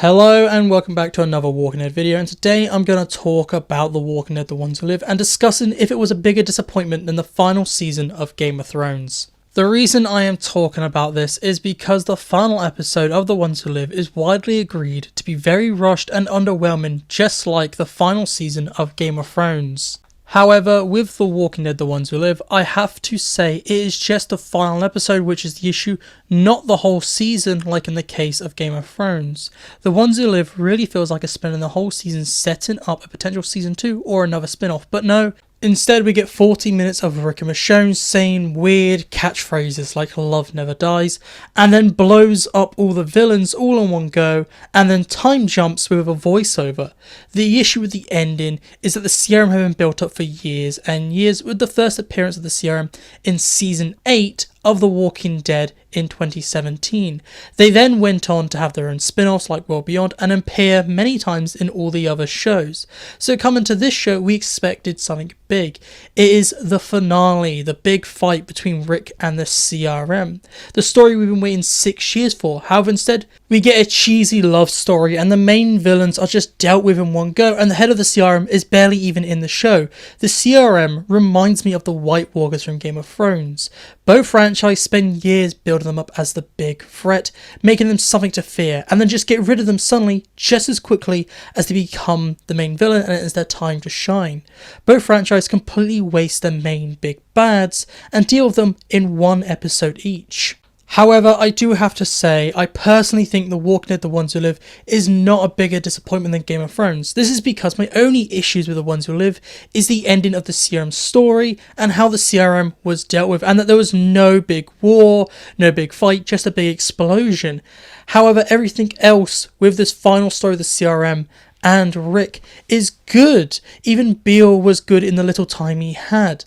Hello and welcome back to another Walking Dead video, and today I'm going to talk about The Walking Dead: The Ones Who Live and discussing if it was a bigger disappointment than the final season of Game of Thrones. The reason I am talking about this is because the final episode of The Ones Who Live is widely agreed to be very rushed and underwhelming, just like the final season of Game of Thrones. However, with The Walking Dead: The Ones Who Live, I have to say it is just the final episode which is the issue, not the whole season like in the case of Game of Thrones. The Ones Who Live really feels like it's spending the whole season setting up a potential season 2 or another spin-off, but no. Instead, we get 40 minutes of Rick and Michonne saying weird catchphrases like "love never dies," and then blows up all the villains all in one go, and then time jumps with a voiceover. The issue with the ending is that the CRM have been built up for years and years, with the first appearance of the CRM in Season 8 of The Walking Dead in 2017. They then went on to have their own spin-offs like World Beyond and appear many times in all the other shows. So coming to this show, we expected something big. It is the finale, the big fight between Rick and the CRM. The story we've been waiting 6 years for. However, instead, we get a cheesy love story and the main villains are just dealt with in one go, and the head of the CRM is barely even in the show. The CRM reminds me of the White Walkers from Game of Thrones. Both franchises spend years building them up as the big threat, making them something to fear, and then just get rid of them suddenly just as quickly as they become the main villain and it is their time to shine. Both franchises completely waste their main big bads and deal with them in one episode each. However, I do have to say, I personally think The Walking Dead: The Ones Who Live is not a bigger disappointment than Game of Thrones. This is because my only issues with The Ones Who Live is the ending of the CRM story and how the CRM was dealt with, and that there was no big war, no big fight, just a big explosion. However, everything else with this final story of the CRM and Rick is good. Even Beale was good in the little time he had.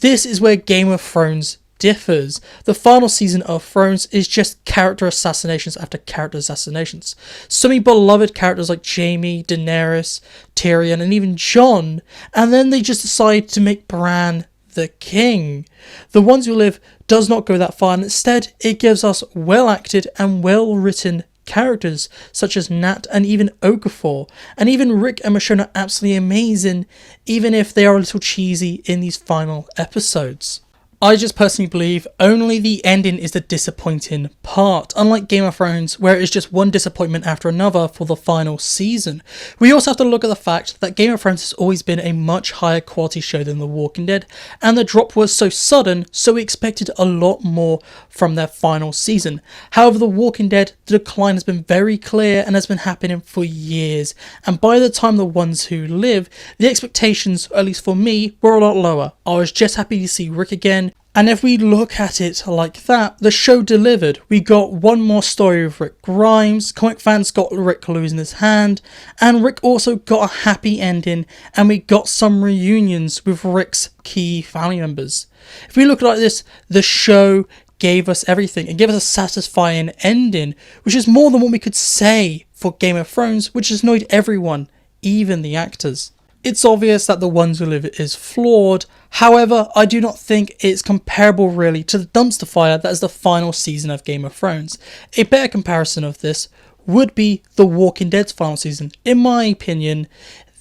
This is where Game of Thrones differs. The final season of Thrones is just character assassinations after character assassinations. So many beloved characters like Jaime, Daenerys, Tyrion, and even Jon, and then they just decide to make Bran the king. The Ones Who Live does not go that far, and instead it gives us well acted and well written characters such as Nat and even Okafor, and even Rick and Michonne are absolutely amazing, even if they are a little cheesy in these final episodes. I just personally believe only the ending is the disappointing part, unlike Game of Thrones where it is just one disappointment after another for the final season. We also have to look at the fact that Game of Thrones has always been a much higher quality show than The Walking Dead, and the drop was so sudden, so we expected a lot more from their final season. However, The Walking Dead, the decline has been very clear and has been happening for years, and by the time The Ones Who Live, the expectations, at least for me, were a lot lower. I was just happy to see Rick again. And if we look at it like that, the show delivered. We got one more story of Rick Grimes, comic fans got Rick losing his hand, and Rick also got a happy ending, and we got some reunions with Rick's key family members. If we look at it like this, the show gave us everything. It gave us a satisfying ending, which is more than what we could say for Game of Thrones, which has annoyed everyone, even the actors. It's obvious that The Ones Who Live is flawed, however, I do not think it's comparable really to the dumpster fire that is the final season of Game of Thrones. A better comparison of this would be The Walking Dead's final season. In my opinion,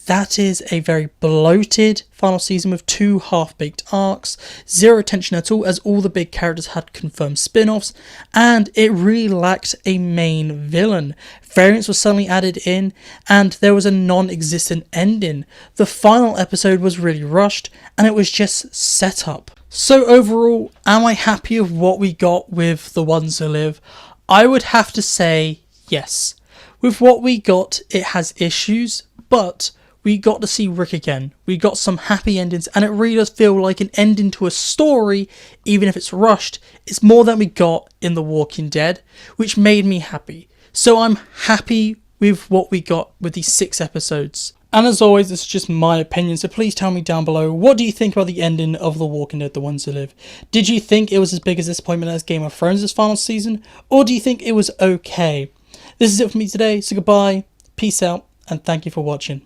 that is a very bloated final season with 2 half-baked arcs, zero tension at all as all the big characters had confirmed spin-offs, and it really lacked a main villain. Variants were suddenly added in, and there was a non-existent ending. The final episode was really rushed, and it was just set up. So overall, am I happy with what we got with The Ones Who Live? I would have to say yes. With what we got, it has issues, but we got to see Rick again. We got some happy endings, and it really does feel like an ending to a story, even if it's rushed. It's more than we got in The Walking Dead, which made me happy. So I'm happy with what we got with these 6 episodes. And as always, this is just my opinion, so please tell me down below, what do you think about the ending of The Walking Dead: The Ones Who Live? Did you think it was as big a disappointment as Game of Thrones' final season? Or do you think it was okay? This is it for me today, so goodbye, peace out, and thank you for watching.